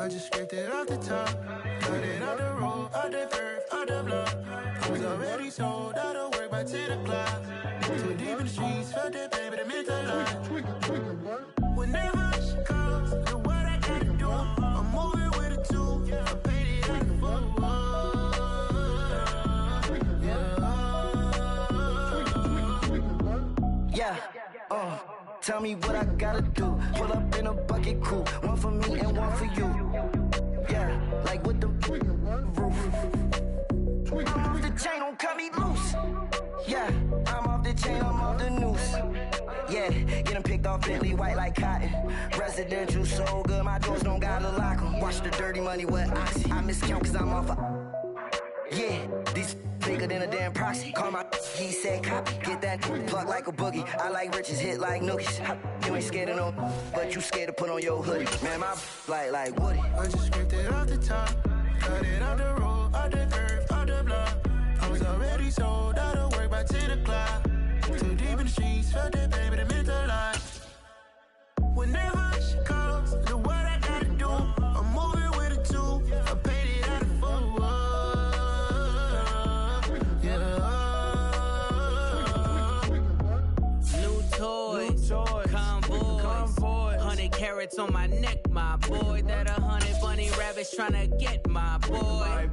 I just scraped it off the top. Cut it out the road, out the curve, out the block. I was already sold out of work by 10 o'clock. Too deep in the streets, felt that baby, the mental line. Whenever she calls, do what I gotta do. I'm moving with a two. I paid it out the full. Yeah, tell me what I gotta do. Pull up in a bucket crew, one for me and one for you. Yeah, like with the roof. I'm off the chain, don't cut me loose. Yeah, I'm off the chain, I'm off the noose. Yeah, getting picked off Bentley white like cotton. Residential so good, my doors don't gotta lock 'em. Watch the dirty money with oxy. I miscount cause I'm off yeah, these bigger than a damn proxy. Call my he said copy. Get that plug like a boogie. I like riches, hit like nookies. You ain't scared of no, but you scared to put on your hoodie. Man, my like Woody. I just scraped it off the top. Cut it out the road, out the curve, out the block. I was already sold out of work by 10 o'clock. Too deep in the streets, felt that baby, the mental line. Whenever she calls, do what I gotta do. I'm moving with a two. I paid it out of full. Convoy, 100 carats on my neck, my boy. That 100 bunny rabbits tryna get my boy.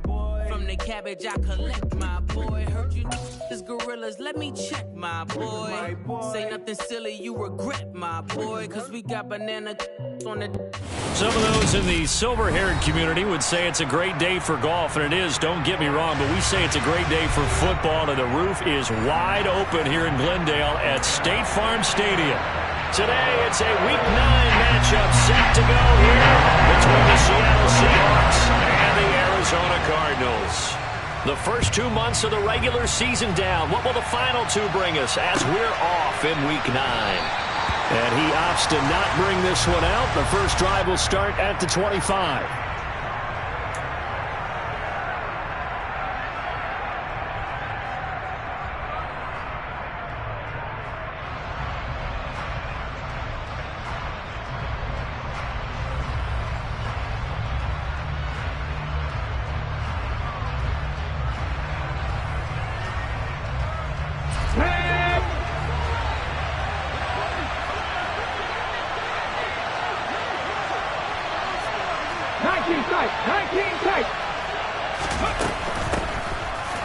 From the cabbage I collect, my boy. Heard you niggas gorillas, let me check, my boy. Say nothing silly, you regret, my boy. Cause we got banana on the... Some of those in the silver-haired community would say it's a great day for golf, and it is, don't get me wrong, but we say it's a great day for football, and the roof is wide open here in Glendale at State Farm Stadium. Today, it's a Week 9 matchup set to go here between the Seattle Seahawks and the Arizona Cardinals. The first 2 months of the regular season down. What will the final two bring us as we're off in Week 9? And he opts to not bring this one out. The first drive will start at the 25.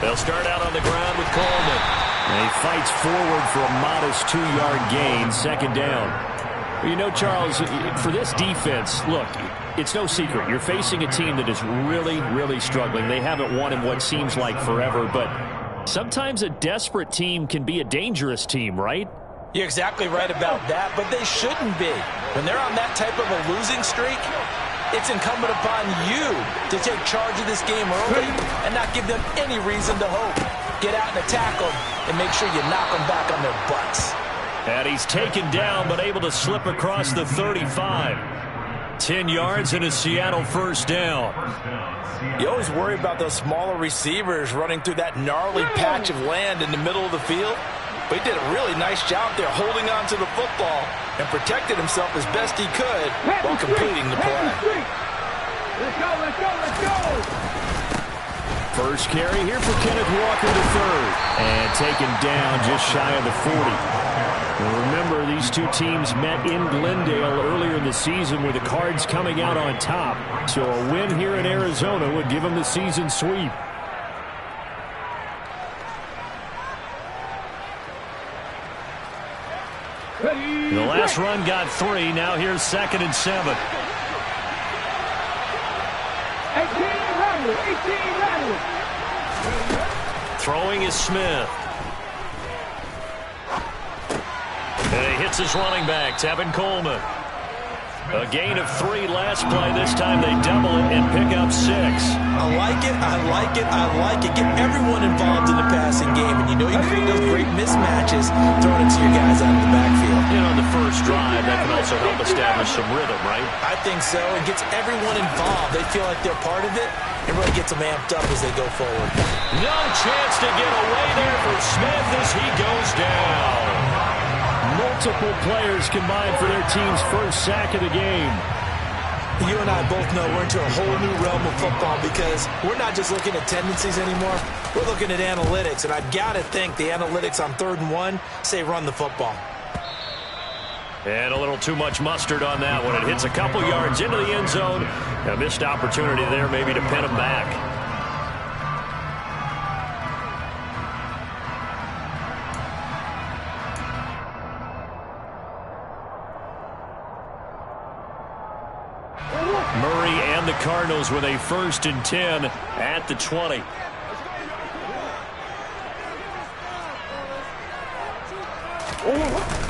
They'll start out on the ground with Coleman. And he fights forward for a modest 2-yard gain, second down. Well, you know, Charles, for this defense, look, it's no secret. You're facing a team that is really, really struggling. They haven't won in what seems like forever, but sometimes a desperate team can be a dangerous team, right? You're exactly right about that, but they shouldn't be. When they're on that type of a losing streak, it's incumbent upon you to take charge of this game early and not give them any reason to hope. Get out and attack them and make sure you knock them back on their butts. And he's taken down but able to slip across the 35. 10 yards and a Seattle first down. You always worry about those smaller receivers running through that gnarly patch of land in the middle of the field. But he did a really nice job there holding on to the football and protected himself as best he could while completing the play. Let's go, let's go, let's go! First carry here for Kenneth Walker to third. And taken down just shy of the 40. And remember, these two teams met in Glendale earlier in the season with the Cards coming out on top. So a win here in Arizona would give them the season sweep. The last run got 3. Now here's 2nd and 7. 18 Rattler, 18 Rattler. Throwing is Smith. And he hits his running back, Tevin Coleman. A gain of 3 last play. This time they double it and pick up 6. I like it, I like it, I like it. Get everyone involved in the passing game, and you know you create those great mismatches throwing it to your guys out of the backfield. You know, on the first drive, that can also help establish some rhythm, right? I think so. It gets everyone involved. They feel like they're part of it, and really gets them amped up as they go forward. No chance to get away there for Smith as he goes down. Multiple players combined for their team's first sack of the game. You and I both know we're into a whole new realm of football because we're not just looking at tendencies anymore. We're looking at analytics, and I've got to think the analytics on 3rd and 1 say run the football. And a little too much mustard on that one. It hits a couple yards into the end zone. A missed opportunity there maybe to pin him back. Murray and the Cardinals with a 1st and 10 at the 20.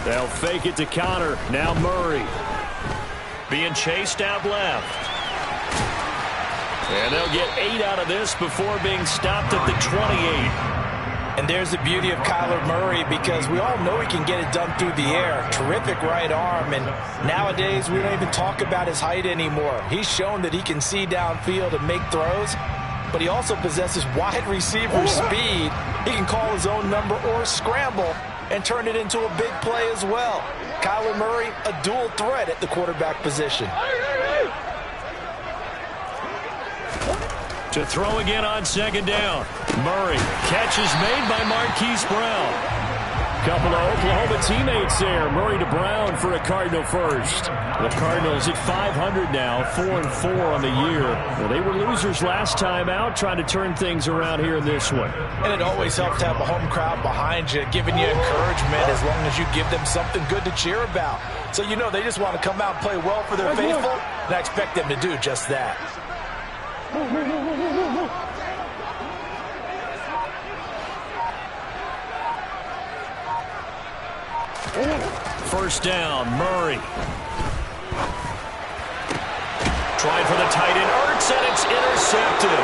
They'll fake it to counter. Now Murray being chased out left. And they'll get 8 out of this before being stopped at the 28. And there's the beauty of Kyler Murray because we all know he can get it done through the air. Terrific right arm, and nowadays we don't even talk about his height anymore. He's shown that he can see downfield and make throws, but he also possesses wide receiver speed. He can call his own number or scramble and turn it into a big play as well. Kyler Murray, a dual threat at the quarterback position. To throw again on 2nd down. Murray. Catch is made by Marquise Brown. Couple of Oklahoma teammates there. Murray to Brown for a Cardinal first. The Cardinals at 500 now, 4-4 on the year. Well, they were losers last time out, trying to turn things around here in this one. And it always helps to have a home crowd behind you, giving you encouragement as long as you give them something good to cheer about. So you know they just want to come out and play well for their faithful, and I expect them to do just that. First down, Murray. Trying for the tight end, Ertz, and it's intercepted.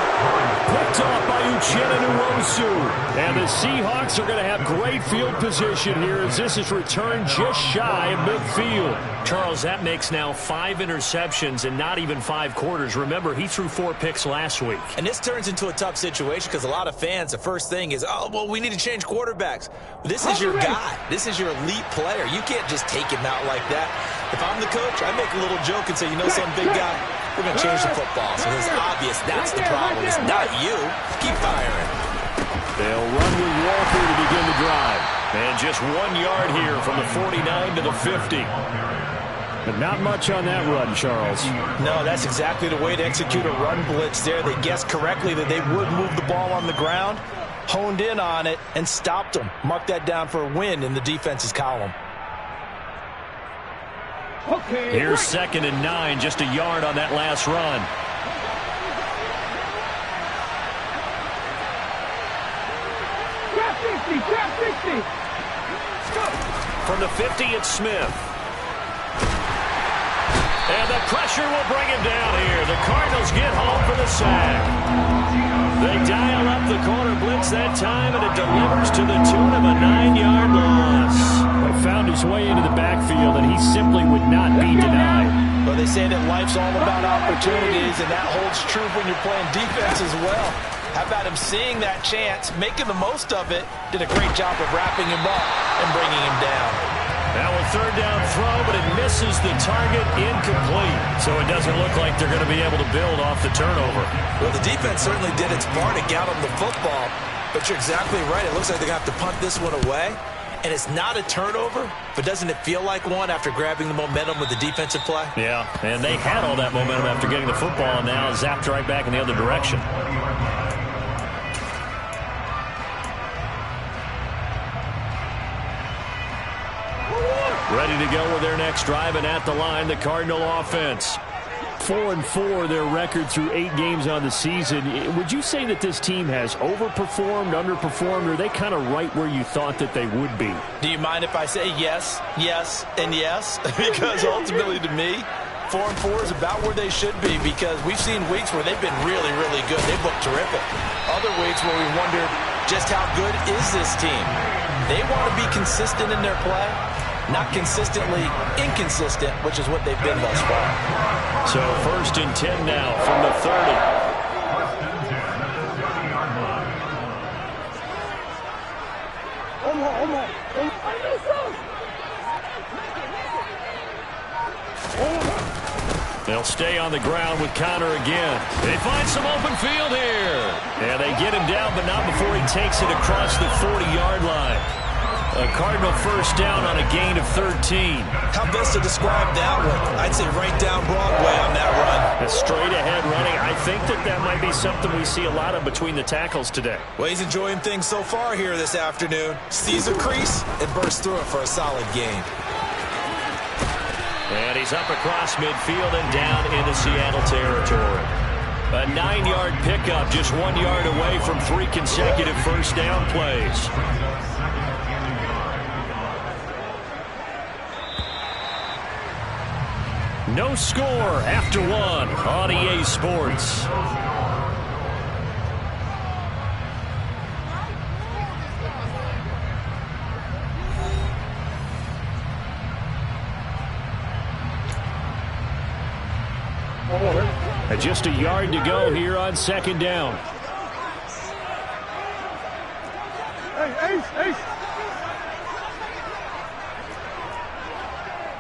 Picked off by Uchenna Nwosu. And the Seahawks are going to have great field position here as this is returned just shy of midfield. Charles, that makes now 5 interceptions and not even 5 quarters. Remember, he threw 4 picks last week. And this turns into a tough situation because a lot of fans, the first thing is, oh, well, we need to change quarterbacks. This is your guy. This is your elite player. You can't just take him out like that. If I'm the coach, I make a little joke and say, you know something, big guy? We're going to change the football. So it's obvious that's the problem. It's not you. Keep firing. They'll run with Walker to begin the drive. And just 1 yard here from the 49 to the 50. But not much on that run, Charles. No, that's exactly the way to execute a run blitz there. They guessed correctly that they would move the ball on the ground, honed in on it, and stopped them. Mark that down for a win in the defense's column. Okay, here's 2nd and 9, just a yard on that last run. Trap 60. From the 50, it's Smith. And the pressure will bring him down here. The Cardinals get home for the sack. They dial up the corner blitz that time, and it delivers to the tune of a 9-yard loss. But found his way into the backfield, and he simply would not be denied. Well, they say that life's all about opportunities, and that holds true when you're playing defense as well. How about him seeing that chance, making the most of it, did a great job of wrapping him up and bringing him down. Now a 3rd down throw, but it misses the target, incomplete. So it doesn't look like they're going to be able to build off the turnover. Well, the defense certainly did its part to get them the football, but you're exactly right. It looks like they're going to have to punt this one away. And it's not a turnover, but doesn't it feel like one after grabbing the momentum with the defensive play? Yeah, and they had all that momentum after getting the football, and now zapped right back in the other direction. Ready to go with their next drive, and at the line, the Cardinal offense. 4-4 their record through 8 games on the season. Would you say that this team has overperformed, underperformed, or are they kind of right where you thought that they would be? Do you mind if I say yes, yes, and yes? Because ultimately to me, 4-4 is about where they should be because we've seen weeks where they've been really, really good. They've looked terrific. Other weeks where we wondered just how good is this team. They want to be consistent in their play. Not consistently inconsistent, which is what they've been thus far. So 1st and 10 now from the 30. They'll stay on the ground with Connor again. They find some open field here. And they get him down, but not before he takes it across the 40-yard line. A Cardinal first down on a gain of 13. How best to describe that one? I'd say right down Broadway on that run. A straight-ahead running. I think that might be something we see a lot of between the tackles today. Well, he's enjoying things so far here this afternoon. Sees a crease and bursts through it for a solid gain. And he's up across midfield and down into Seattle territory. A 9-yard pickup, just 1 yard away from 3 consecutive first down plays. No score after 1 on EA Sports. Just a yard to go here on second down. Hey, Ace, Ace.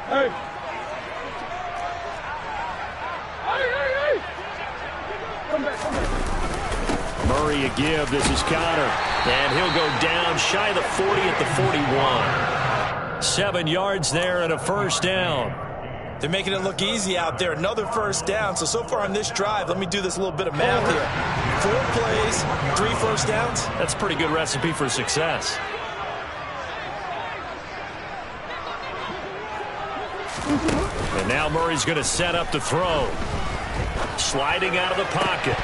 Hey. Hey. Come back. Murray a give. This is Connor. And he'll go down shy of the 40 at the 41. 7 yards there and a first down. They're making it look easy out there. Another first down. So far on this drive, let me do this little bit of math here. 4 plays, 3 first downs. That's a pretty good recipe for success. And now Murray's going to set up the throw. Sliding out of the pocket.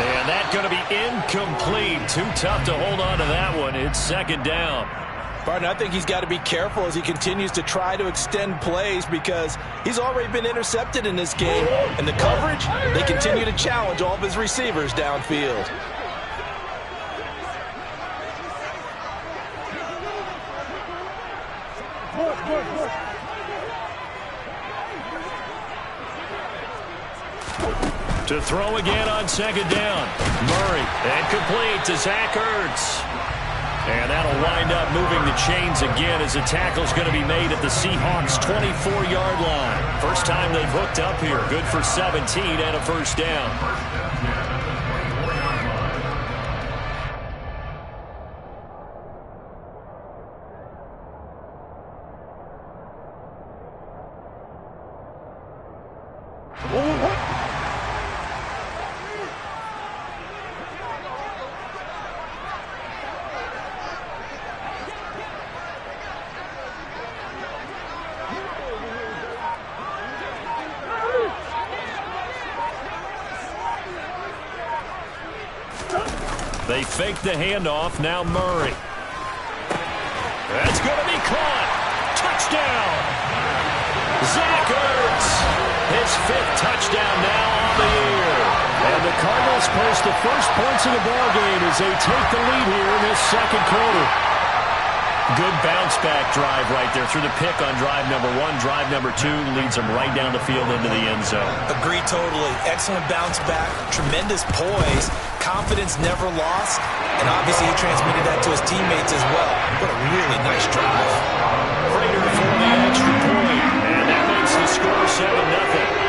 And that's going to be incomplete. Too tough to hold on to that one. It's second down. Barton, I think he's got to be careful as he continues to try to extend plays because he's already been intercepted in this game. And the coverage, they continue to challenge all of his receivers downfield. To throw again on second down. Murray, and complete to Zach Ertz. And that'll wind up moving the chains again as the tackle's going to be made at the Seahawks' 24-yard line. First time they've hooked up here. Good for 17 and a first down. They fake the handoff. Now Murray. That's going to be caught. Touchdown. Zach Ertz. His 5th touchdown now on the year. And the Cardinals post the first points of the ballgame as they take the lead here in this second quarter. Good bounce-back drive right there through the pick on drive number 1. Drive number 2 leads them right down the field into the end zone. Agree totally. Excellent bounce-back. Tremendous poise. Confidence never lost. And obviously he transmitted that to his teammates as well. What a really nice drive. Prater for the extra point. And that makes the score 7-0.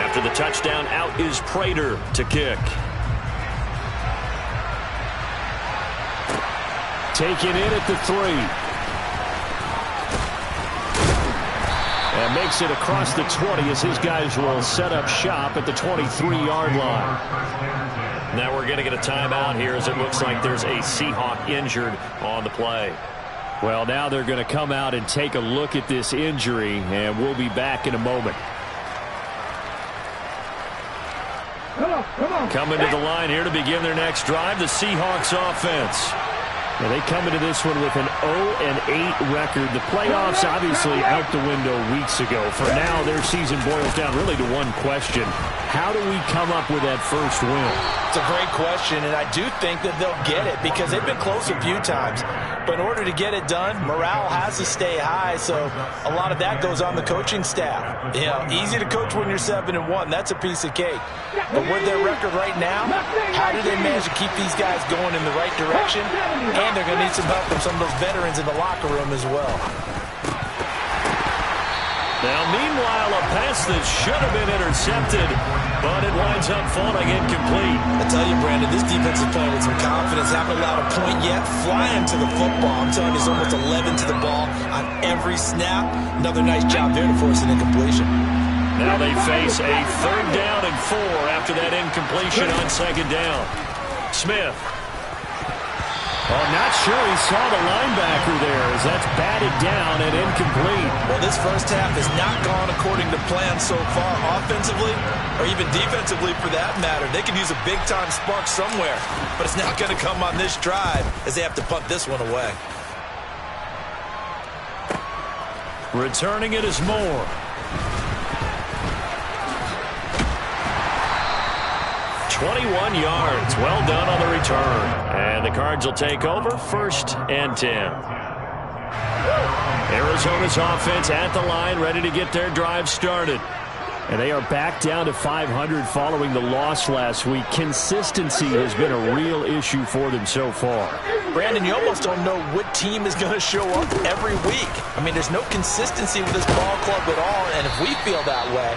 After the touchdown, out is Prater to kick. Taken in at the 3. And makes it across the 20 as his guys will set up shop at the 23-yard line. Now we're going to get a timeout here as it looks like there's a Seahawk injured on the play. Well, now they're going to come out and take a look at this injury, and we'll be back in a moment. Coming to the line here to begin their next drive, the Seahawks offense. Now they come into this one with an 0-8 record. The playoffs obviously out the window weeks ago. For now, their season boils down really to one question. How do we come up with that first win? It's a great question, and I do think that they'll get it because they've been close a few times. But in order to get it done, morale has to stay high, so a lot of that goes on the coaching staff. You know, easy to coach when you're 7-1. That's a piece of cake. But with their record right now, how do they manage to keep these guys going in the right direction And they're going to need some help from some of those veterans in the locker room as well. Now, meanwhile, a pass that should have been intercepted, but it winds up falling incomplete. I tell you, Brandon, this defense is playing with some confidence. Haven't allowed a point yet. Flying to the football. I'm telling you, it's almost 11 to the ball on every snap. Another nice job there to force an incompletion. Now they face a 3rd down and 4 after that incompletion on 2nd down. Smith. Oh, not sure he saw the linebacker there as that's batted down and incomplete. Well, this first half has not gone according to plan so far offensively or even defensively for that matter. They could use a big-time spark somewhere, but it's not going to come on this drive as they have to punt this one away. Returning it is Moore. "21 yards. Well done on the return. And the Cards will take over 1st and 10. Arizona's offense at the line, ready to get their drive started. And they are back down to 500 following the loss last week. Consistency has been a real issue for them so far. Brandon, you almost don't know what team is going to show up every week. I mean, there's no consistency with this ball club at all, and if we feel that way,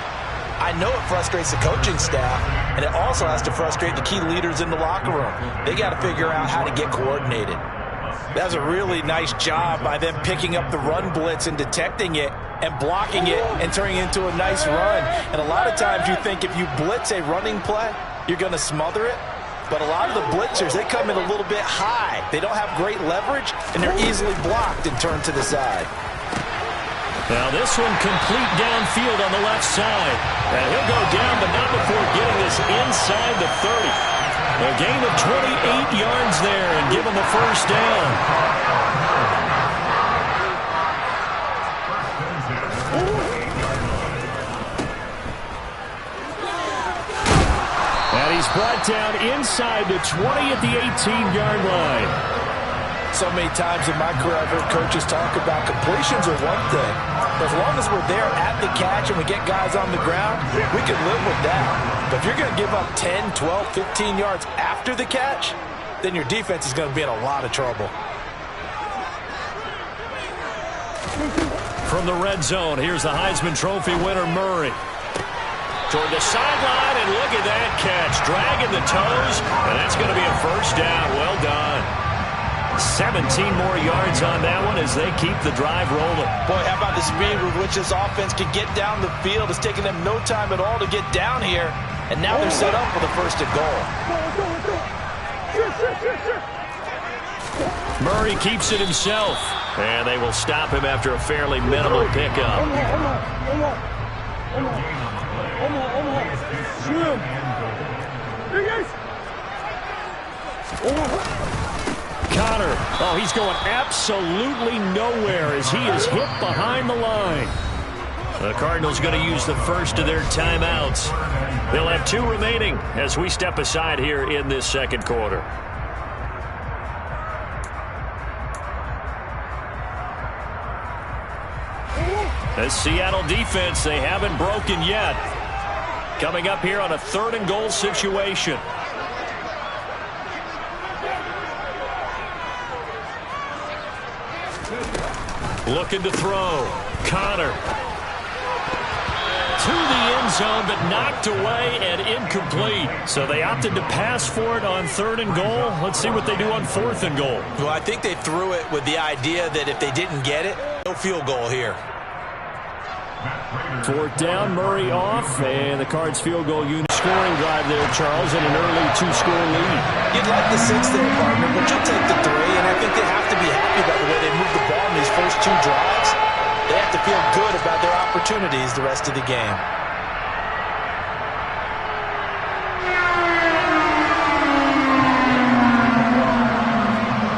I know it frustrates the coaching staff, and it also has to frustrate the key leaders in the locker room. They got to figure out how to get coordinated. That was a really nice job by them picking up the run blitz and detecting it and blocking it and turning it into a nice run. And a lot of times you think if you blitz a running play, you're going to smother it. But a lot of the blitzers, they come in a little bit high. They don't have great leverage, and they're easily blocked and turned to the side. Now this one complete downfield on the left side. And he'll go down, but not before getting this inside the 30. A gain of 28 yards there and give him the 1st down. And he's brought down inside the 20 at the 18-yard line. So many times in my career, I've heard coaches talk about completions are one thing. But as long as we're there at the catch and we get guys on the ground, we can live with that. But if you're going to give up 10, 12, 15 yards after the catch, then your defense is going to be in a lot of trouble. From the red zone, here's the Heisman Trophy winner, Murray. Toward the sideline, and look at that catch. Dragging the toes, and that's going to be a 1st down. Well done. 17 more yards on that one as they keep the drive rolling. Boy, how about the speed with which this offense can get down the field? It's taken them no time at all to get down here, and now they're set up for the 1st and goal. Murray keeps it himself, and they will stop him after a fairly minimal pickup. Connor, oh, he's going absolutely nowhere as he is hit behind the line. The Cardinals going to use the 1st of their timeouts. They'll have 2 remaining as we step aside here in this 2nd quarter. The Seattle defense, they haven't broken yet. Coming up here on a 3rd and goal situation. Looking to throw. Connor. To the end zone, but knocked away and incomplete. So they opted to pass for it on 3rd and goal. Let's see what they do on 4th and goal. Well, I think they threw it with the idea that if they didn't get it, no field goal here. 4th down, Murray off, and the Cards field goal unit scoring drive there, Charles, and an early 2-score lead. You'd like the 6 there, partner, but you'll take the 3, and I think they have to be happy about the way they moved the ball in these first 2 drives. They have to feel good about their opportunities the rest of the game.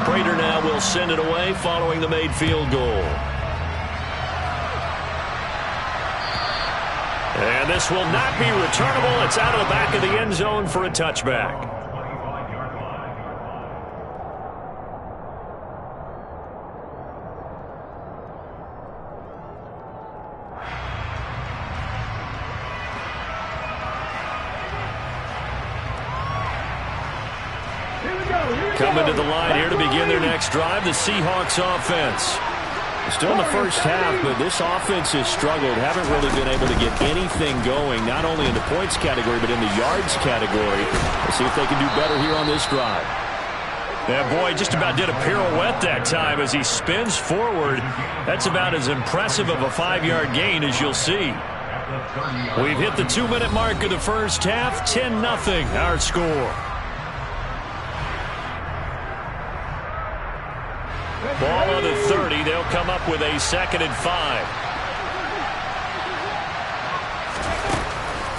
Prater now will send it away following the made field goal. And this will not be returnable. It's out of the back of the end zone for a touchback. Here we go. Coming to the line here to begin their next drive, the Seahawks offense. Still in the first half, but this offense has struggled. Haven't really been able to get anything going, not only in the points category, but in the yards category. Let's see if they can do better here on this drive. That boy just about did a pirouette that time as he spins forward. That's about as impressive of a 5-yard gain as you'll see. We've hit the 2-minute mark of the first half. 10-0 our score. Ball on the 30. They'll come up with a 2nd and 5.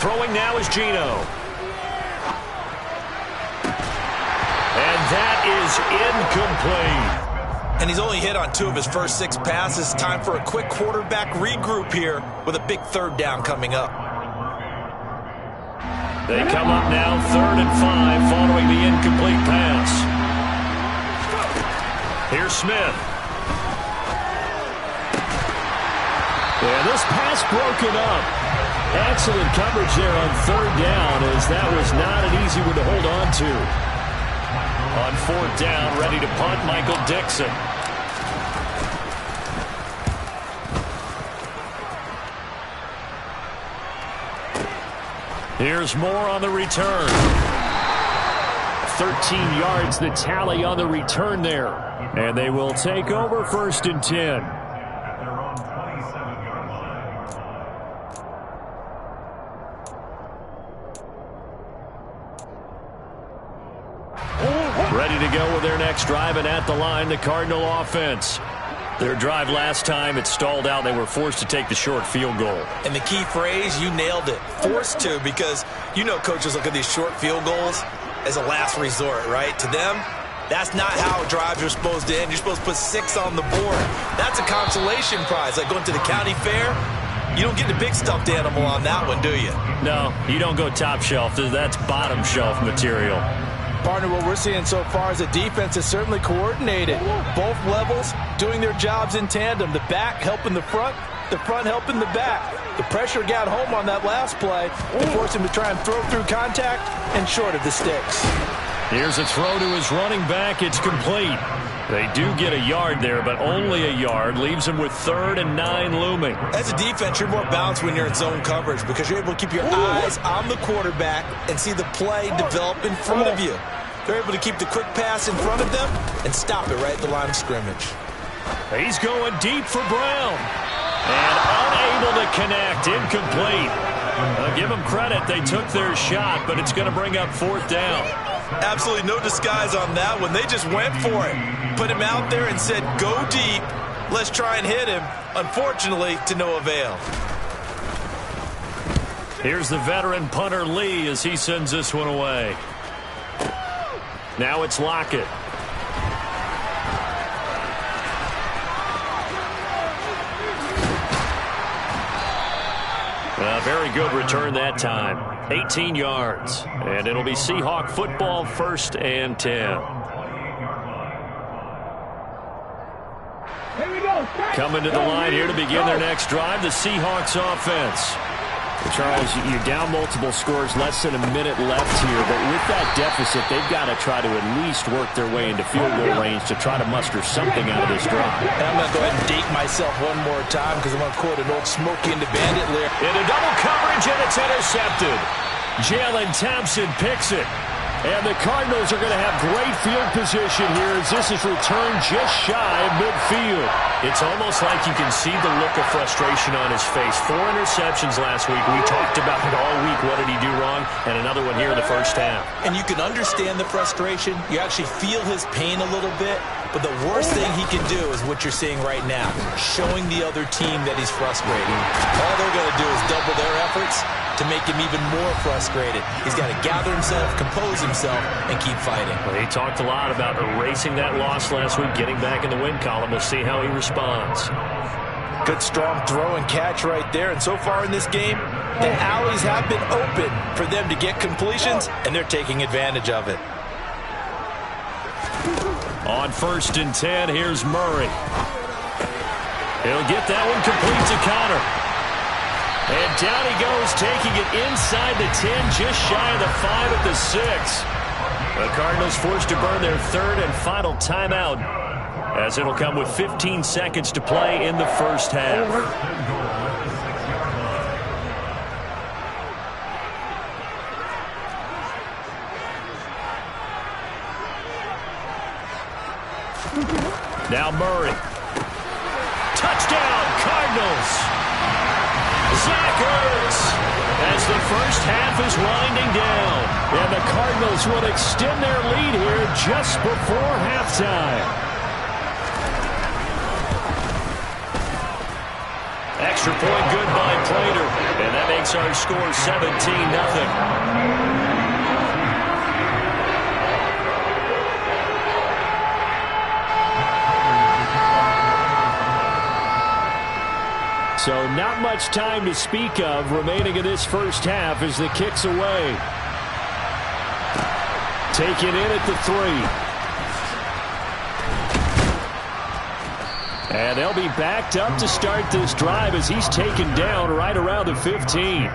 Throwing now is Geno. And that is incomplete. And he's only hit on 2 of his first 6 passes. Time for a quick quarterback regroup here with a big 3rd down coming up. They come up now 3rd and 5 following the incomplete pass. Here's Smith. And this pass broken up. Excellent coverage there on 3rd down, as that was not an easy one to hold on to. On 4th down, ready to punt, Michael Dixon. Here's Moore on the return. 13 yards the tally on the return there. And they will take over 1st and 10. Ready to go with their next drive, and at the line, the Cardinal offense. Their drive last time, it stalled out. They were forced to take the short field goal. And the key phrase, you nailed it. Forced to, because you know coaches look at these short field goals as a last resort, right? To them, that's not how drives are supposed to end. You're supposed to put 6 on the board. That's a consolation prize, like going to the county fair. You don't get the big stuffed animal on that one, do you? No, you don't go top shelf. That's bottom shelf material. Partner, what we're seeing so far is the defense is certainly coordinated. Both levels doing their jobs in tandem. The back helping the front helping the back. The pressure got home on that last play to force him to try and throw through contact and short of the sticks. Here's a throw to his running back. It's complete. They do get a yard there, but only a yard. Leaves him with 3rd and 9 looming. As a defense, you're more balanced when you're in zone coverage because you're able to keep your eyes on the quarterback and see the play develop in front of you. They're able to keep the quick pass in front of them and stop it right at the line of scrimmage. He's going deep for Brown. And unable to connect. Incomplete. Give them credit. They took their shot, but it's going to bring up 4th down. Absolutely no disguise on that one. They just went for it. Put him out there and said, go deep. Let's try and hit him. Unfortunately, to no avail. Here's the veteran punter Lee as he sends this one away. Now it's Lockett. A very good return that time. 18 yards. And it'll be Seahawk football, 1st and 10. Coming to the line here to begin their next drive, the Seahawks offense. Charles, you're down multiple scores, less than a minute left here, but with that deficit, they've got to try to at least work their way into field goal range to try to muster something out of this drive. And I'm going to go ahead and date myself one more time because I'm going to quote an old Smokey and the Bandit lyric. Into double coverage, and it's intercepted. Jalen Thompson picks it. And the Cardinals are going to have great field position here as this is returned just shy of midfield. It's almost like you can see the look of frustration on his face. 4 interceptions last week. We talked about it all week. What did he do wrong? And another one here in the first half. And you can understand the frustration. You actually feel his pain a little bit. But the worst thing he can do is what you're seeing right now, showing the other team that he's frustrated. All they're going to do is double their efforts to make him even more frustrated. He's got to gather himself, compose himself, and keep fighting. Well, he talked a lot about erasing that loss last week, getting back in the win column. We'll see how he responds. Good strong throw and catch right there. And so far in this game, the alleys have been open for them to get completions, and they're taking advantage of it. On 1st and 10, here's Murray. He'll get that one complete to Connor. And down he goes, taking it inside the 10, just shy of the 5 at the 6. The Cardinals forced to burn their third and final timeout, as it'll come with 15 seconds to play in the first half. Now Murray. Touchdown, Cardinals. Zach Ertz, as the first half is winding down. And the Cardinals will extend their lead here just before halftime. Extra point good by Prater. And that makes our score 17-0. So not much time to speak of remaining in this first half as the kick's away. Taken in at the 3. And they'll be backed up to start this drive as he's taken down right around the 15.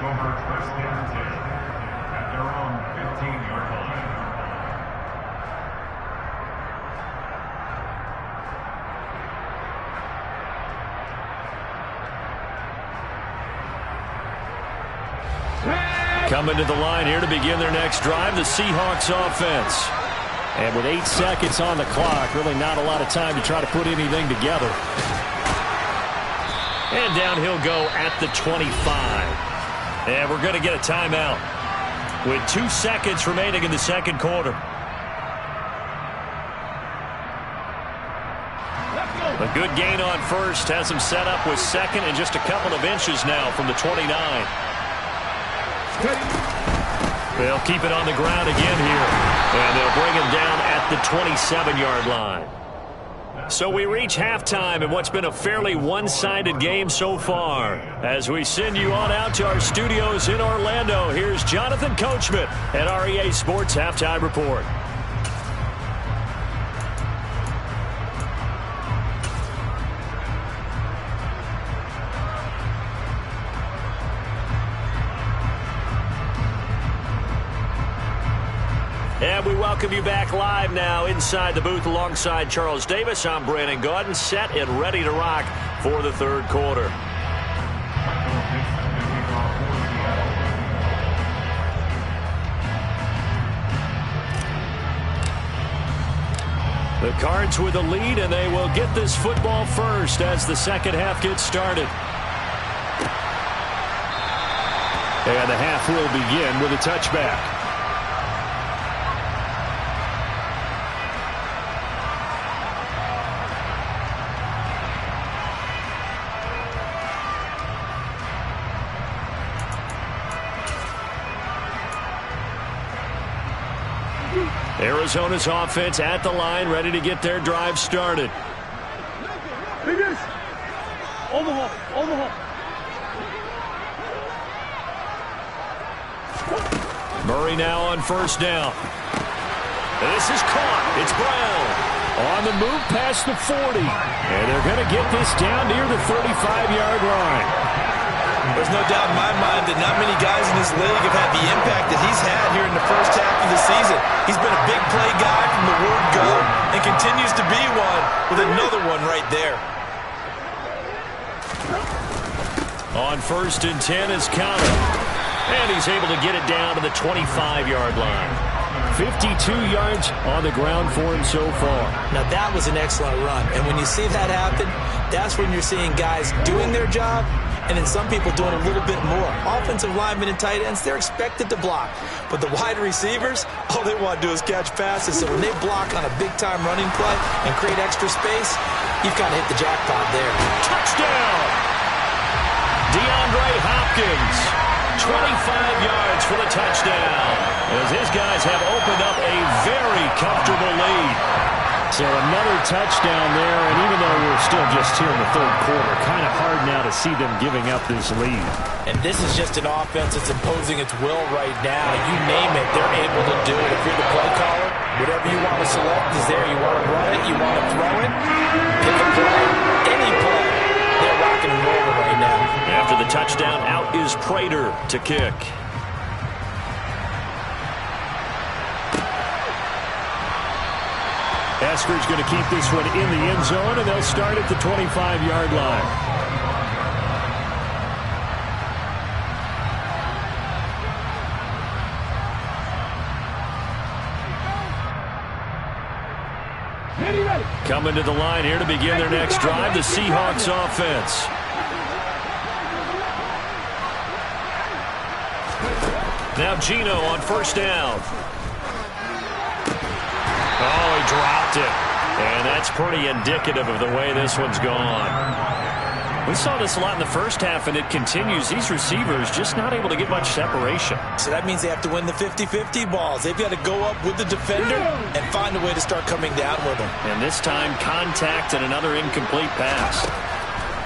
Coming to the line here to begin their next drive, the Seahawks offense. And with 8 seconds on the clock, really not a lot of time to try to put anything together. And down he'll go at the 25. And we're going to get a timeout with 2 seconds remaining in the second quarter. A good gain on first has him set up with second and just a couple of inches now from the 29. They'll keep it on the ground again here. And they'll bring him down at the 27-yard line. So we reach halftime in what's been a fairly one-sided game so far. As we send you on out to our studios in Orlando, here's Jonathan Coachman at REA Sports Halftime Report. And we welcome you back live now inside the booth alongside Charles Davis. I'm Brandon Gaudin, set and ready to rock for the third quarter. The Cards with a lead, and they will get this football first as the second half gets started. And the half will begin with a touchback. Arizona's offense at the line, ready to get their drive started. Murray now on first down. This is caught. It's Brown. On the move past the 40. And they're going to get this down near the 35-yard line. There's no doubt in my mind that not many guys in this league have had the impact that he's had here in the first half of the season. He's been a big play guy from the word go and continues to be one with another one right there. On first and 10 is Counter. And he's able to get it down to the 25-yard line. 52 yards on the ground for him so far. Now that was an excellent run. And when you see that happen, that's when you're seeing guys doing their job and then some people doing a little bit more. Offensive linemen and tight ends, they're expected to block. But the wide receivers, all they want to do is catch passes. So when they block on a big-time running play and create extra space, you've kind of hit the jackpot there. Touchdown! DeAndre Hopkins, 25 yards for the touchdown, as his guys have opened up a very comfortable lead. So another touchdown there, and even though we're still just here in the third quarter, kind of hard now to see them giving up this lead. And this is just an offense that's imposing its will right now. You name it, they're able to do it. If you're the play caller, whatever you want to select is there. You want to run it, you want to throw it, pick a play, any play. They're rocking and rolling right now. After the touchdown, out is Prater to kick. Esker's going to keep this one in the end zone, and they'll start at the 25-yard line. Coming to the line here to begin their next drive, the Seahawks offense. Now Geno on first down. Oh, he dropped it. And that's pretty indicative of the way this one's gone. We saw this a lot in the first half, and it continues. These receivers just not able to get much separation. So that means they have to win the 50-50 balls. They've got to go up with the defender and find a way to start coming down with them. And this time, contact and another incomplete pass.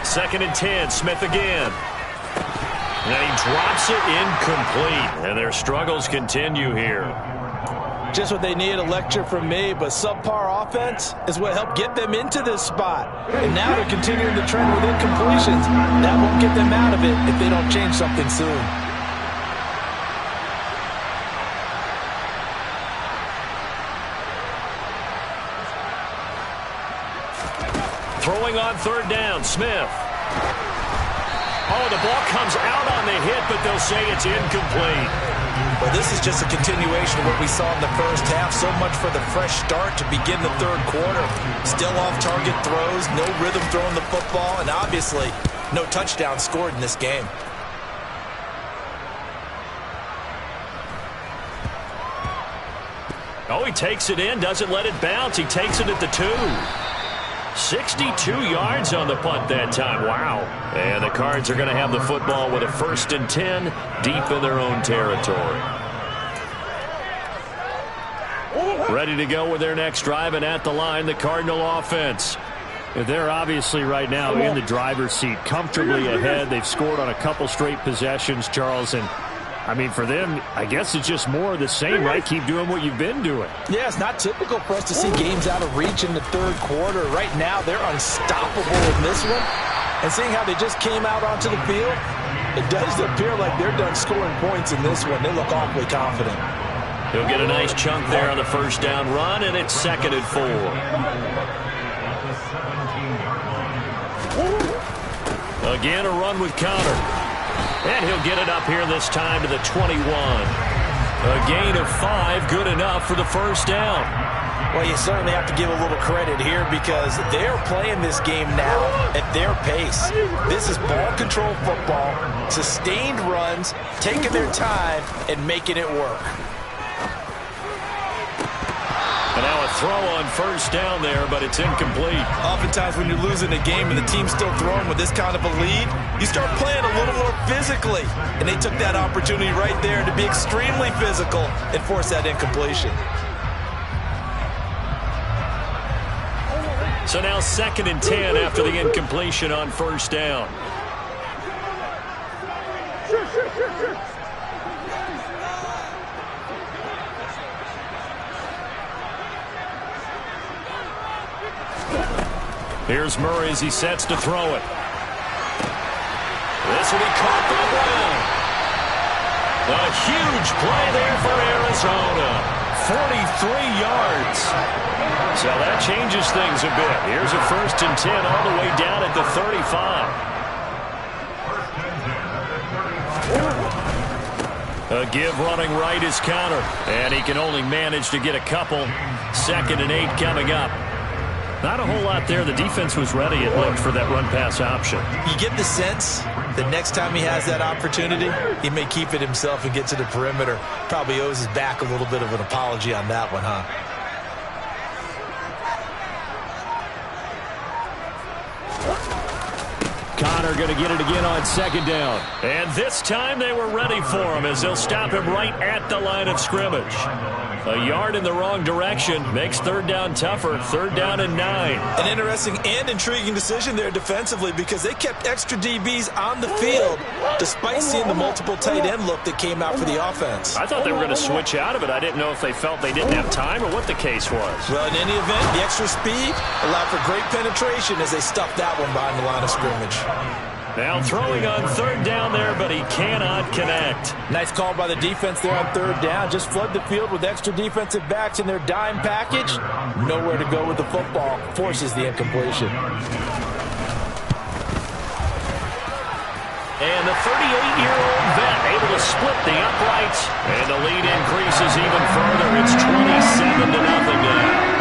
2nd and 10, Smith again. And he drops it incomplete. And their struggles continue here. Just what they need, a lecture from me, but subpar offense is what helped get them into this spot. And now they're continuing the trend with incompletions. That won't get them out of it if they don't change something soon. Throwing on 3rd down, Smith. Oh, the ball comes out on the hit, but they'll say it's incomplete. Well, this is just a continuation of what we saw in the first half. So much for the fresh start to begin the 3rd quarter. Still off-target throws, no rhythm throwing the football, and obviously no touchdown scored in this game. Oh, he takes it in, doesn't let it bounce. He takes it at the 2. 62 yards on the punt that time. Wow. And the Cards are going to have the football with a 1st and 10 deep in their own territory. Ready to go with their next drive, and at the line, the Cardinal offense. They're obviously right now in the driver's seat, comfortably ahead. They've scored on a couple straight possessions, Charles, and I mean, for them, I guess it's just more of the same, right? Keep doing what you've been doing. Yeah, it's not typical for us to see games out of reach in the 3rd quarter. Right now, they're unstoppable in this one. And seeing how they just came out onto the field, it does appear like they're done scoring points in this one. They look awfully confident. He'll get a nice chunk there on the 1st down run, and it's 2nd and 4. Again, a run with Counter. And he'll get it up here this time to the 21. A gain of 5, good enough for the 1st down. Well, you certainly have to give a little credit here because they're playing this game now at their pace. This is ball control football, sustained runs, taking their time and making it work. And now a throw on 1st down there, but it's incomplete. Oftentimes when you're losing a game and the team's still throwing with this kind of a lead, you start playing a little more physically. And they took that opportunity right there to be extremely physical and force that incompletion. So now 2nd and 10 after the incompletion on 1st down. Here's Murray as he sets to throw it. This will be caught by Brown. A huge play there for Arizona. 43 yards. So that changes things a bit. Here's a 1st and 10 all the way down at the 35. A give running right is Counter. And he can only manage to get a couple. 2nd and 8 coming up. Not a whole lot there. The defense was ready, it looked, for that run-pass option. You get the sense that next time he has that opportunity, he may keep it himself and get to the perimeter. Probably owes his back a little bit of an apology on that one, huh? Connor going to get it again on 2nd down. And this time they were ready for him as they'll stop him right at the line of scrimmage. A yard in the wrong direction makes 3rd down tougher. 3rd down and 9. An interesting and intriguing decision there defensively because they kept extra DBs on the field despite seeing the multiple tight end look that came out for the offense. I thought they were going to switch out of it. I didn't know if they felt they didn't have time or what the case was. Well, in any event, the extra speed allowed for great penetration as they stuffed that one behind the line of scrimmage. Now throwing on third down there, but he cannot connect. Nice call by the defense there on third down. Just flood the field with extra defensive backs in their dime package. Nowhere to go with the football. Forces the incompletion. And the 38-year-old vet able to split the uprights. And the lead increases even further. It's 27-0 now.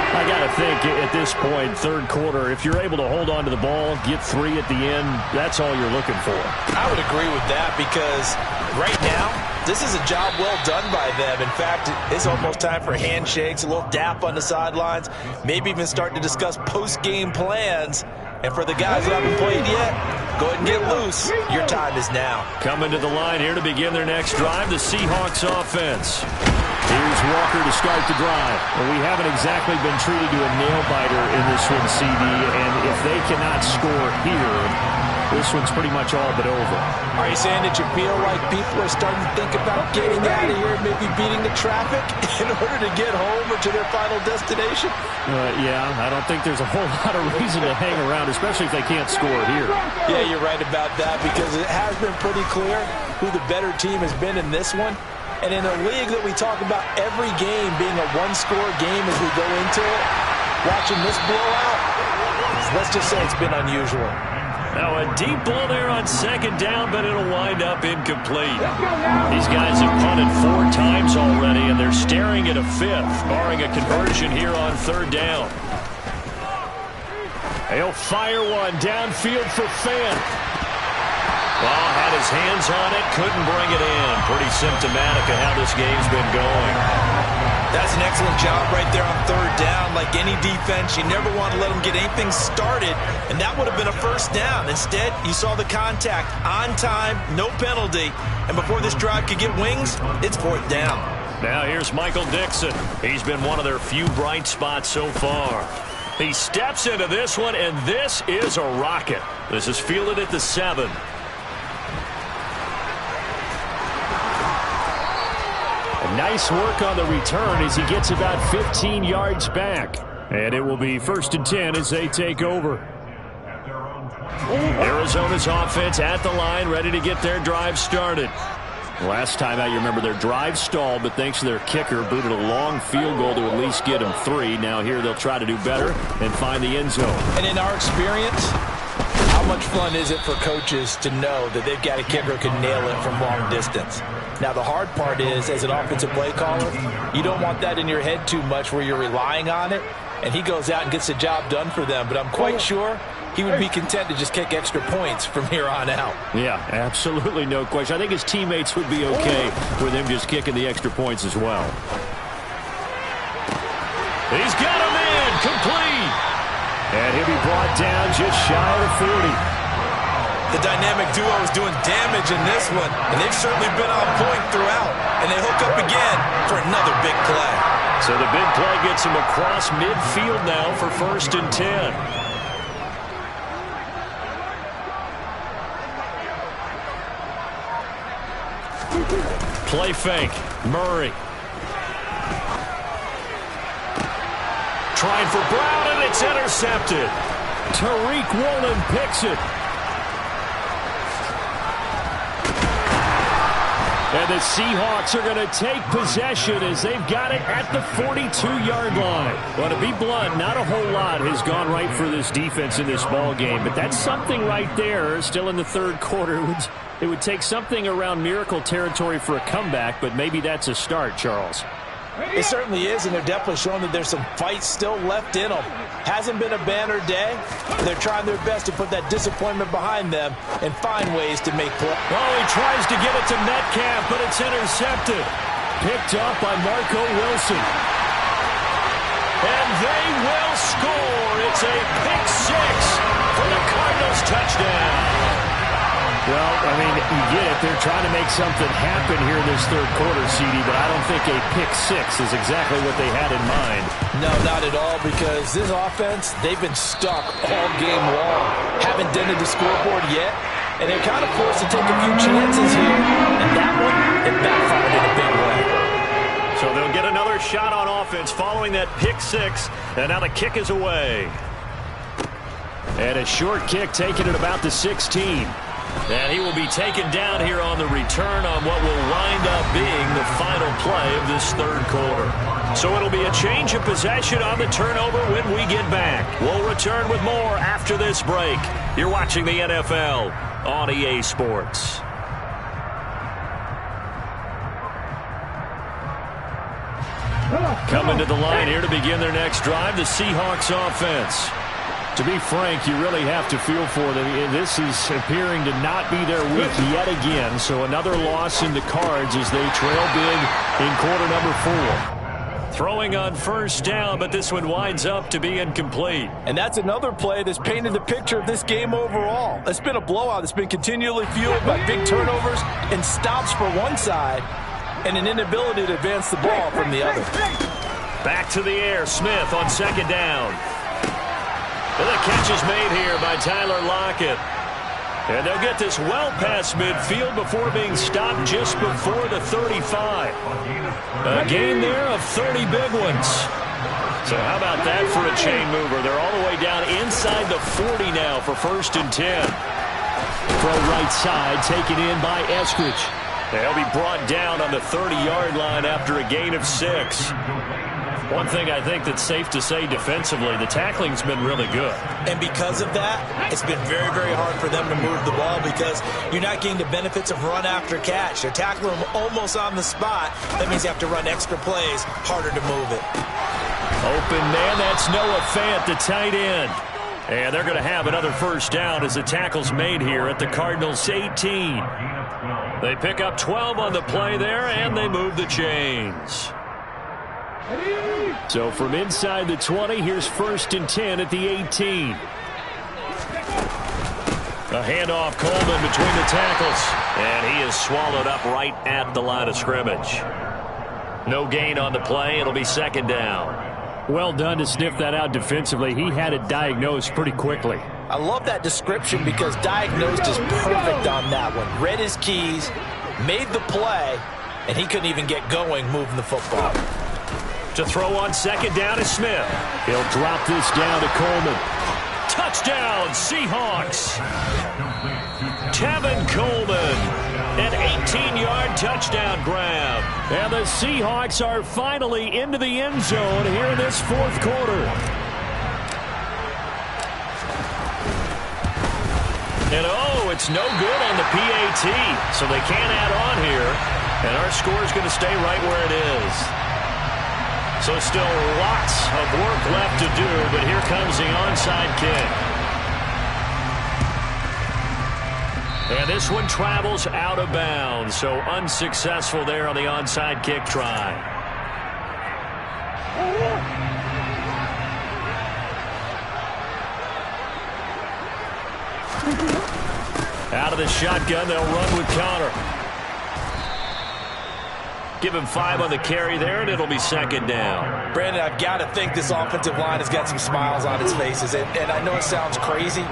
I got to think at this point, third quarter, if you're able to hold on to the ball, get 3 at the end, that's all you're looking for. I would agree with that because right now, this is a job well done by them. In fact, it's almost time for handshakes, a little dap on the sidelines, maybe even start to discuss post-game plans. And for the guys that haven't played yet, go ahead and get loose. Your time is now. Coming to the line here to begin their next drive, the Seahawks offense. Here's Walker to start the drive. Well, we haven't exactly been treated to a nail-biter in this one, CD, and if they cannot score here, this one's pretty much all but over. Are you saying that you feel like people are starting to think about getting out of here and maybe beating the traffic in order to get home or to their final destination? Yeah, I don't think there's a whole lot of reason to hang around, especially if they can't score here. Yeah, you're right about that because it has been pretty clear who the better team has been in this one. And in a league that we talk about every game being a one-score game as we go into it, watching this blowout, let's just say it's been unusual. Now a deep ball there on second down, but it'll wind up incomplete. These guys have punted 4 times already, and they're staring at a 5th, barring a conversion here on third down. He'll fire one downfield for Fant. Well, had his hands on it, couldn't bring it in. Pretty symptomatic of how this game's been going. That's an excellent job right there on third down. Like any defense, you never want to let them get anything started, and that would have been a first down. Instead, you saw the contact on time, no penalty, and before this drive could get wings, it's fourth down. Now here's Michael Dixon. He's been one of their few bright spots so far. He steps into this one, and this is a rocket. This is fielded at the 7. Nice work on the return as he gets about 15 yards back. And it will be 1st and 10 as they take over. Arizona's offense at the line, ready to get their drive started. Last time out, you remember their drive stalled, but thanks to their kicker, booted a long field goal to at least get them 3. Now here they'll try to do better and find the end zone. And in our experience, how much fun is it for coaches to know that they've got a kicker who can nail it from long distance? Now, the hard part is, as an offensive play caller, you don't want that in your head too much where you're relying on it, and he goes out and gets the job done for them. But I'm quite sure he would be content to just kick extra points from here on out. Yeah, absolutely no question. I think his teammates would be okay with him just kicking the extra points as well. He's got him in, complete. And he'll be brought down just shy of the 40. The dynamic duo is doing damage in this one, and they've certainly been on point throughout. And they hook up again for another big play. So the big play gets him across midfield now for 1st and 10. Play fake. Murray. Trying for Brown, and it's intercepted. Tariq Woolen picks it. And the Seahawks are going to take possession as they've got it at the 42-yard line. Well, to be blunt, not a whole lot has gone right for this defense in this ball game, but that's something right there. Still in the third quarter. It would take something around miracle territory for a comeback, but maybe that's a start, Charles. It certainly is, and they're definitely showing that there's some fight still left in them. Hasn't been a banner day. They're trying their best to put that disappointment behind them and find ways to make play. Oh, he tries to get it to Metcalf, but it's intercepted. Picked up by Marco Wilson. And they will score. It's a pick 6 for the Cardinals touchdown. Well, I mean, you get it. They're trying to make something happen here in this third quarter, CD, but I don't think a pick 6 is exactly what they had in mind. No, not at all, because this offense, they've been stuck all game long. Haven't dented the scoreboard yet, and they're kind of forced to take a few chances here, and that one, it backfired in a big way. So they'll get another shot on offense following that pick 6, and now the kick is away. And a short kick taken at about the 16. And he will be taken down here on the return on what will wind up being the final play of this third quarter. So it'll be a change of possession on the turnover when we get back. We'll return with more after this break. You're watching the NFL on EA Sports. Coming to the line here to begin their next drive, the Seahawks offense. To be frank, you really have to feel for them. This is appearing to not be their week yet again. So another loss in the cards as they trail big in quarter number 4. Throwing on first down, but this one winds up to be incomplete. And that's another play that's painted the picture of this game overall. It's been a blowout. It's been continually fueled by big turnovers and stops for one side and an inability to advance the ball from the other. Back to the air, Smith on second down. And the catch is made here by Tyler Lockett. And they'll get this well past midfield before being stopped just before the 35. A gain there of 30 big ones. So how about that for a chain mover? They're all the way down inside the 40 now for 1st and 10. From right side, taken in by Eskridge. They'll be brought down on the 30-yard line after a gain of 6. One thing I think that's safe to say defensively, the tackling's been really good. And because of that, it's been very, very hard for them to move the ball because you're not getting the benefits of run after catch. They're tackling them almost on the spot. That means you have to run extra plays, harder to move it. Open man, that's Noah Fant, the tight end. And they're going to have another first down as the tackle's made here at the Cardinals' 18. They pick up 12 on the play there, and they move the chains. So from inside the 20, here's 1st and 10 at the 18. A handoff, Coleman between the tackles. And he is swallowed up right at the line of scrimmage. No gain on the play. It'll be 2nd down. Well done to sniff that out defensively. He had it diagnosed pretty quickly. I love that description because diagnosed is perfect on that one. Read his keys, made the play, and he couldn't even get going moving the football. To throw on 2nd down is Smith. He'll drop this down to Coleman. Touchdown, Seahawks. Tevin Coleman, an 18-yard touchdown grab. And the Seahawks are finally into the end zone here in this 4th quarter. And oh, it's no good on the PAT, so they can't add on here. And our score is going to stay right where it is. So still lots of work left to do, but here comes the onside kick. And this one travels out of bounds, so unsuccessful there on the onside kick try. Out of the shotgun, they'll run with Connor. Give him 5 on the carry there, and it'll be 2nd down. Brandon, I've got to think this offensive line has got some smiles on its faces. And I know it sounds crazy,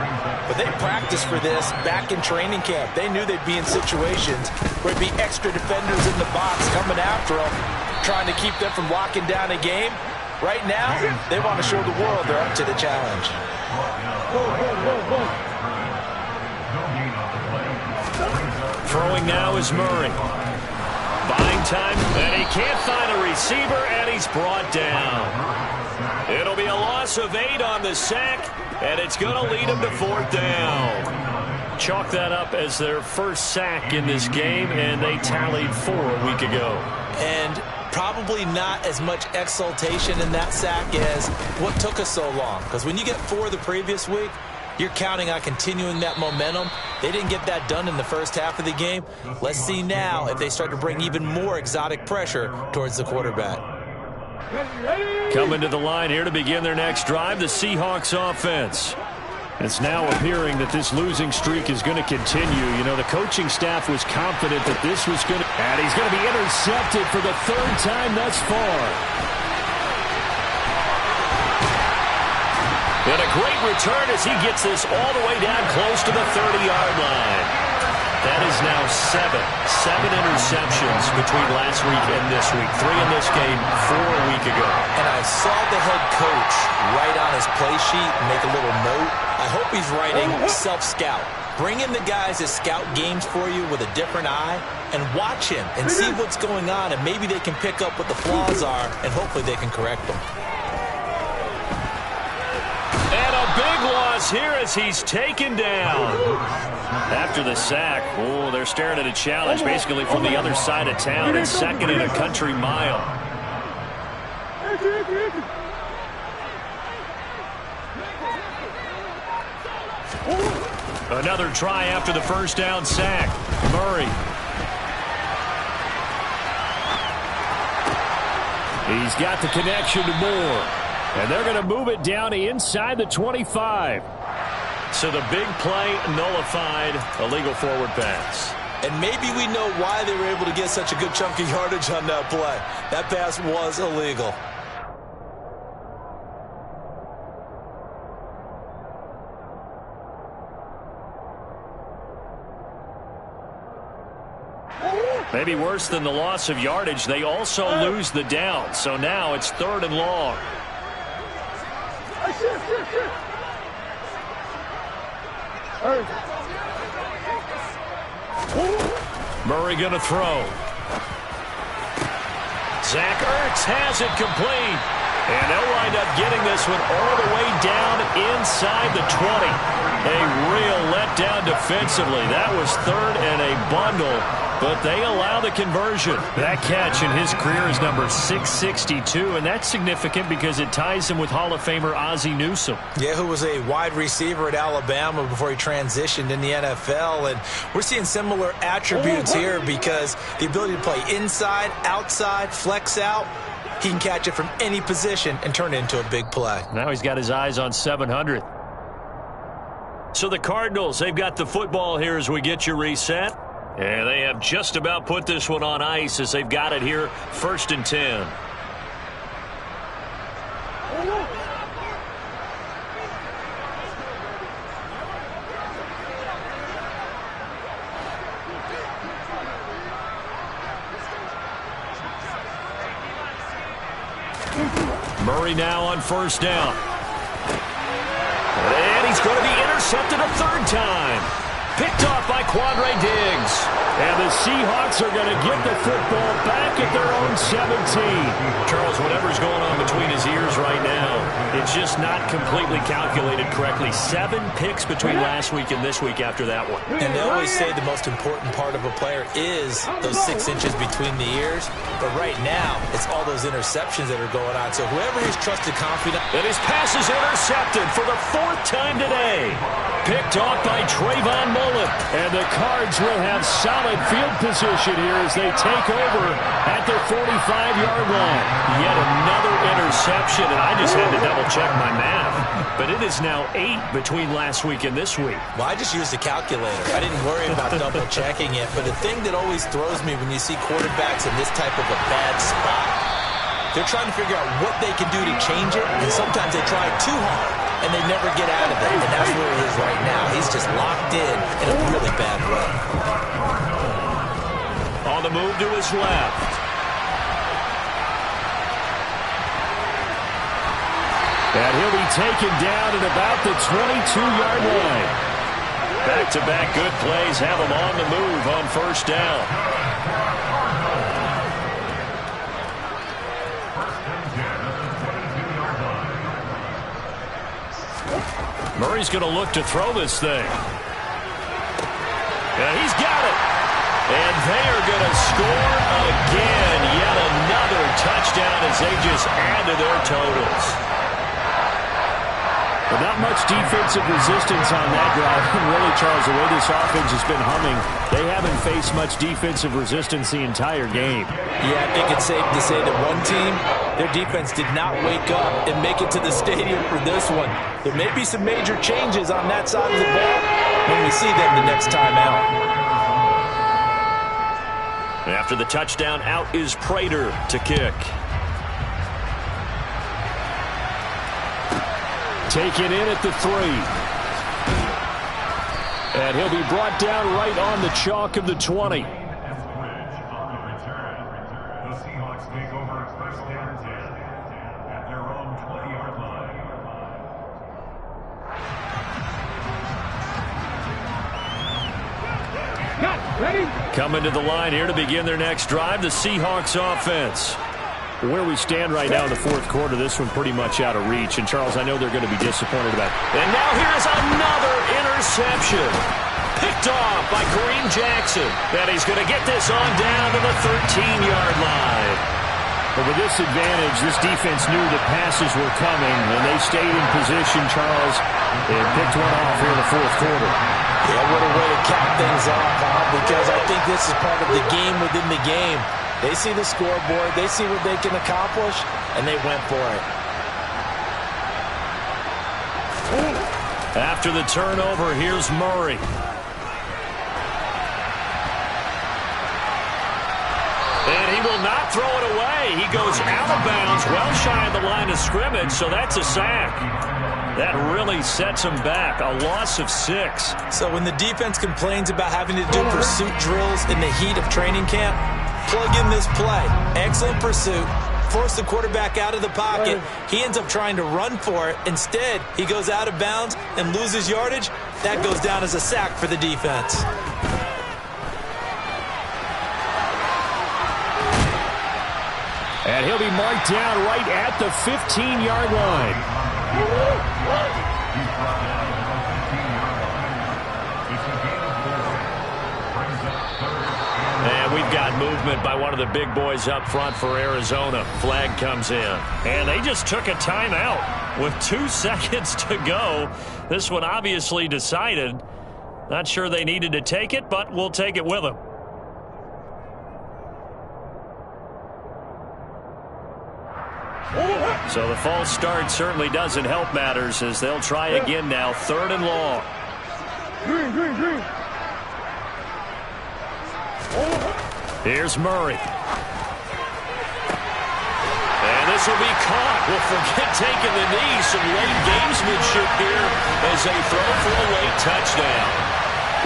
but they practiced for this back in training camp. They knew they'd be in situations where there'd be extra defenders in the box coming after them, trying to keep them from locking down a game. Right now, they want to show the world they're up to the challenge. Throwing now is Murray. Buying time, and he can't find a receiver, and he's brought down. It'll be a loss of 8 on the sack, and it's going to lead him to 4th down. Chalk that up as their first sack in this game, and they tallied 4 a week ago. And probably not as much exultation in that sack as what took us so long. Because when you get 4 the previous week, you're counting on continuing that momentum. They didn't get that done in the first half of the game. Let's see now if they start to bring even more exotic pressure towards the quarterback. Coming to the line here to begin their next drive, the Seahawks offense. It's now appearing that this losing streak is going to continue. You know, the coaching staff was confident that this was going to... And he's going to be intercepted for the 3rd time thus far. And a great return as he gets this all the way down close to the 30-yard line. That is now 7 interceptions between last week and this week. 3 in this game, 4 a week ago. And I saw the head coach write on his play sheet and make a little note, I hope he's writing self-scout. Bring in the guys that scout games for you with a different eye and watch him and see what's going on, and maybe they can pick up what the flaws are, and hopefully they can correct them. And a big loss here as he's taken down. After the sack, oh, they're staring at a challenge basically from the other side of town. It's second and a country mile. Another try after the first down sack. Murray. He's got the connection to Moore. And they're going to move it down inside the 25. So the big play nullified, illegal forward pass. And maybe we know why they were able to get such a good chunk of yardage on that play. That pass was illegal. Maybe worse than the loss of yardage, they also lose the down. So now it's 3rd and long. Murray going to throw. Zach Ertz has it complete. And they'll wind up getting this one all the way down inside the 20. A real letdown defensively. That was 3rd and a bundle, but they allow the conversion. That catch in his career is number 662, and that's significant because it ties him with Hall of Famer Ozzie Newsome. Yeah, who was a wide receiver at Alabama before he transitioned in the NFL. And we're seeing similar attributes here because the ability to play inside, outside, flex out, he can catch it from any position and turn it into a big play. Now he's got his eyes on 700. So the Cardinals, they've got the football here as we get you reset. And they have just about put this one on ice as they've got it here, 1st and 10. Murray now on 1st down. And he's going to be intercepted a 3rd time. Picked off by Quandre Diggs. And the Seahawks are going to get the football back at their own 17. Charles, whatever's going on between his ears right now, it's just not completely calculated correctly. 7 picks between last week and this week after that one. And they always say the most important part of a player is those 6 inches between the ears. But right now, it's all those interceptions that are going on. So whoever he's trusted confident. And his pass is intercepted for the 4th time today. Picked off by Trayvon Mullen. And the Cards will have solid field position here as they take over at their 45-yard line. Yet another interception, and I just had to double-check my math. But it is now 8 between last week and this week. Well, I just used a calculator. I didn't worry about double-checking it. But the thing that always throws me when you see quarterbacks in this type of a bad spot, they're trying to figure out what they can do to change it, and sometimes they try too hard, and they never get out of it. And that's where he is right now. He's just locked in a really bad way. On the move to his left. And he'll be taken down at about the 22-yard line. Back-to-back good plays have him on the move on 1st down. Murray's going to look to throw this thing. And he's got it. And they are going to score again. Yet another touchdown as they just add to their totals. But not much defensive resistance on that drive. And really, Charles, the way this offense has been humming, they haven't faced much defensive resistance the entire game. Yeah, I think it's safe to say that one team, their defense did not wake up and make it to the stadium for this one. There may be some major changes on that side of the ball when we see them the next time out. After the touchdown, out is Prater to kick. Taken in at the 3. And he'll be brought down right on the chalk of the 20. The Seahawks take over 1st and 10 at their own 20-yard line. Ready? Coming to the line here to begin their next drive, the Seahawks offense. Where we stand right now in the fourth quarter, this one pretty much out of reach. And, Charles, I know they're going to be disappointed about it. And now here's another interception. Picked off by Kareem Jackson. And he's going to get this on down to the 13-yard line. But with this advantage, this defense knew the passes were coming, and they stayed in position, Charles, and picked one off here in the fourth quarter. Yeah, what a way to cap things off, huh? Because I think this is part of the game within the game. They see the scoreboard, they see what they can accomplish, and they went for it. After the turnover, here's Murray. And he will not throw it away. He goes out of bounds, well shy of the line of scrimmage, so that's a sack. That really sets him back, a loss of 6. So when the defense complains about having to do pursuit drills in the heat of training camp, plug in this play. Excellent pursuit. Force the quarterback out of the pocket. He ends up trying to run for it. Instead, he goes out of bounds and loses yardage. That goes down as a sack for the defense. And he'll be marked down right at the 15-yard line. And we've got movement by one of the big boys up front for Arizona. Flag comes in. And they just took a timeout with 2 seconds to go. This one obviously decided. Not sure they needed to take it, but we'll take it with them. So the false start certainly doesn't help matters as they'll try again now. 3rd and long. Green. Here's Murray. And this will be caught. Well, forget taking the knee. Some late gamesmanship here as they throw for a late touchdown.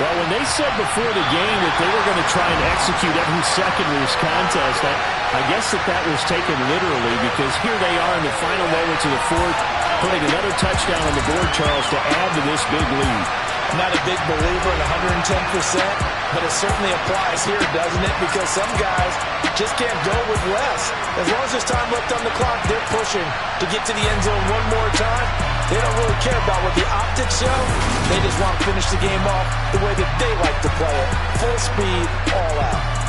Well, when they said before the game that they were going to try and execute every second of this contest, I guess that was taken literally, because here they are in the final moments of the fourth, putting another touchdown on the board, Charles, to add to this big lead. I'm not a big believer in 110%, but it certainly applies here, doesn't it? Because some guys just can't go with less. As long as there's time left on the clock, they're pushing to get to the end zone one more time. They don't really care about what the optics show. They just want to finish the game off the way that they like to play it. Full speed, all out.